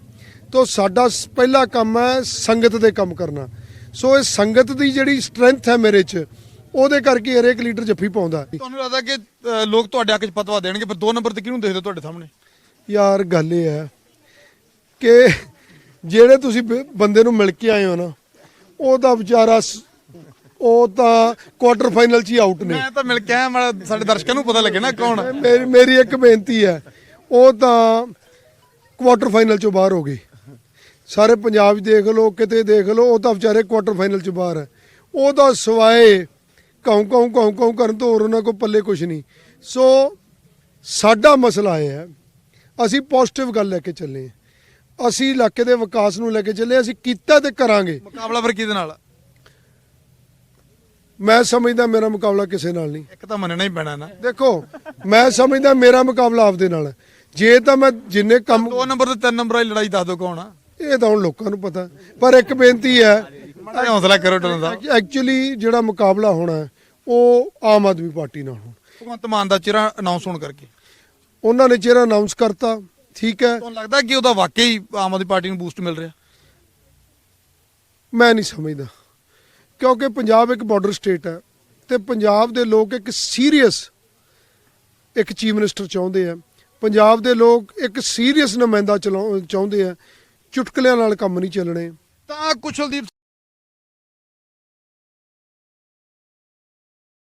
ਤੋ ਸਾਡਾ ਪਹਿਲਾ ਕੰਮ ਹੈ ਸੰਗਤ ਦੇ ਕੰਮ ਕਰਨਾ। ਸੋ ਇਹ ਸੰਗਤ ਦੀ ਜਿਹੜੀ ਸਟਰੈਂਥ ਹੈ ਮੇਰੇ 'ਚ, ਉਹਦੇ ਕਰਕੇ ਹਰੇਕ ਲੀਡਰ ਜੱਫੀ ਪਾਉਂਦਾ।
ਤੁਹਾਨੂੰ ਲੱਗਦਾ ਕਿ ਲੋਕ ਤੁਹਾਡੇ ਹੱਕ 'ਚ ਫਤਵਾ ਦੇਣਗੇ, ਫਿਰ 2 ਨੰਬਰ ਤੇ ਕਿਹਨੂੰ ਦੇਖਦੇ ਤੁਹਾਡੇ ਸਾਹਮਣੇ?
ਯਾਰ ਗੱਲ ਇਹ ਹੈ ਕਿ ਜਿਹੜੇ ਤੁਸੀਂ ਬੰਦੇ ਨੂੰ ਮਿਲ ਕੇ ਆਏ ਹੋ ਨਾ, ਉਹ ਤਾਂ ਵਿਚਾਰਾ ਉਹ ਤਾਂ ਕੁਆਟਰ ਫਾਈਨਲ 'ਚ ਹੀ ਆਊਟ ਨੇ।
ਮੈਂ ਤਾਂ ਮਿਲ ਕੇ ਆਇਆ, ਸਾਡੇ ਦਰਸ਼ਕਾਂ ਨੂੰ ਪਤਾ ਲੱਗੇ ਨਾ ਕੌਣ।
ਮੇਰੀ ਇੱਕ ਬੇਨਤੀ ਹੈ, ਉਹ ਤਾਂ ਕੁਆਟਰ ਫਾਈਨਲ 'ਚੋਂ ਬਾਹਰ ਹੋ ਗਏ। ਸਾਰੇ ਪੰਜਾਬ 'ਚ ਦੇਖ ਲਓ, ਕਿਤੇ ਦੇਖ ਲਓ, ਉਹ ਤਾਂ ਵਿਚਾਰੇ ਕੁਆਟਰ ਫਾਈਨਲ 'ਚ ਬਾਹਰ ਹੈ। ਉਹ ਤਾਂ ਸਵਾਏ ਕਾਉਂ ਕਰਨ ਤੋਂ ਹੋਰ ਉਹਨਾਂ ਕੋਲ ਪੱਲੇ ਕੁਛ ਨਹੀਂ। ਸੋ ਸਾਡਾ ਮਸਲਾ ਇਹ ਹੈ, ਅਸੀਂ ਪੋਜ਼ਿਟਿਵ ਗੱਲ ਲੈ ਕੇ ਚੱਲੇ, ਅਸੀਂ ਇਲਾਕੇ ਦੇ ਵਿਕਾਸ ਨੂੰ ਲੈ ਕੇ ਚੱਲੇ, ਅਸੀਂ ਕੀਤਾ ਤੇ ਕਰਾਂਗੇ।
ਮੁਕਾਬਲਾ ਫਿਰ ਕਿਹਦੇ ਨਾਲ?
ਮੈਂ ਸਮਝਦਾ ਮੇਰਾ ਮੁਕਾਬਲਾ ਕਿਸੇ ਨਾਲ ਨਹੀਂ।
ਇੱਕ ਤਾਂ ਮੰਨਣਾ ਹੀ ਪੈਣਾ ਨਾ।
ਦੇਖੋ ਮੈਂ ਸਮਝਦਾ ਮੇਰਾ ਮੁਕਾਬਲਾ ਆਪਦੇ ਨਾਲ ਹੈ। ਜੇ ਤਾਂ ਮੈਂ ਜਿੰਨੇ ਕੰਮ
2 ਨੰਬਰ ਤੇ 3 ਨੰਬਰ ਵਾਲੀ ਲੜਾਈ ਦੱਸ ਦਿਓ ਕੌਣ ਆ?
ਇਹ ਤਾਂ ਹੁਣ ਲੋਕਾਂ ਨੂੰ ਪਤਾ, ਪਰ ਇੱਕ ਬੇਨਤੀ ਹੈ,
ਮਾੜਾ ਹੌਸਲਾ ਕਰੋ ਟੋਨ ਦਾ।
ਐਕਚੁਅਲੀ ਜਿਹੜਾ ਮੁਕਾਬਲਾ ਹੋਣਾ ਹੈ ਉਹ ਆਮ ਆਦਮੀ ਪਾਰਟੀ ਨਾਲ ਹੋਣਾ।
ਭਗਵੰਤ ਮਾਨ ਦਾ ਚਿਹਰਾ ਅਨਾਉਂਸ ਹੋਣ ਕਰਕੇ
ਉਹਨਾਂ ਨੇ ਚਿਹਰਾ ਅਨਾਉਂਸ ਕਰਤਾ, ਠੀਕ ਹੈ।
ਤੁਹਾਨੂੰ ਲੱਗਦਾ ਕਿ ਉਹਦਾ ਵਾਕਈ ਆਮ ਆਦਮੀ ਪਾਰਟੀ ਨੂੰ ਬੂਸਟ ਮਿਲ ਰਿਹਾ?
ਮੈਂ ਨਹੀਂ ਸਮਝਦਾ, ਕਿਉਂਕਿ ਪੰਜਾਬ ਇੱਕ ਬਾਰਡਰ ਸਟੇਟ ਹੈ ਤੇ ਪੰਜਾਬ ਦੇ ਲੋਕ ਇੱਕ ਸੀਰੀਅਸ ਇੱਕ ਚੀਫ ਮਿਨਿਸਟਰ ਚਾਹੁੰਦੇ ਆ। ਪੰਜਾਬ ਦੇ ਲੋਕ ਇੱਕ ਸੀਰੀਅਸ ਨੁਮਾਇੰਦਾ ਚਾਹੁੰਦੇ ਆ। ਚੁਟਕਲਿਆਂ ਨਾਲ ਕੰਮ ਨਹੀਂ ਚੱਲਣੇ।
ਤਾਂ ਕੁਸ਼ਲਦੀਪ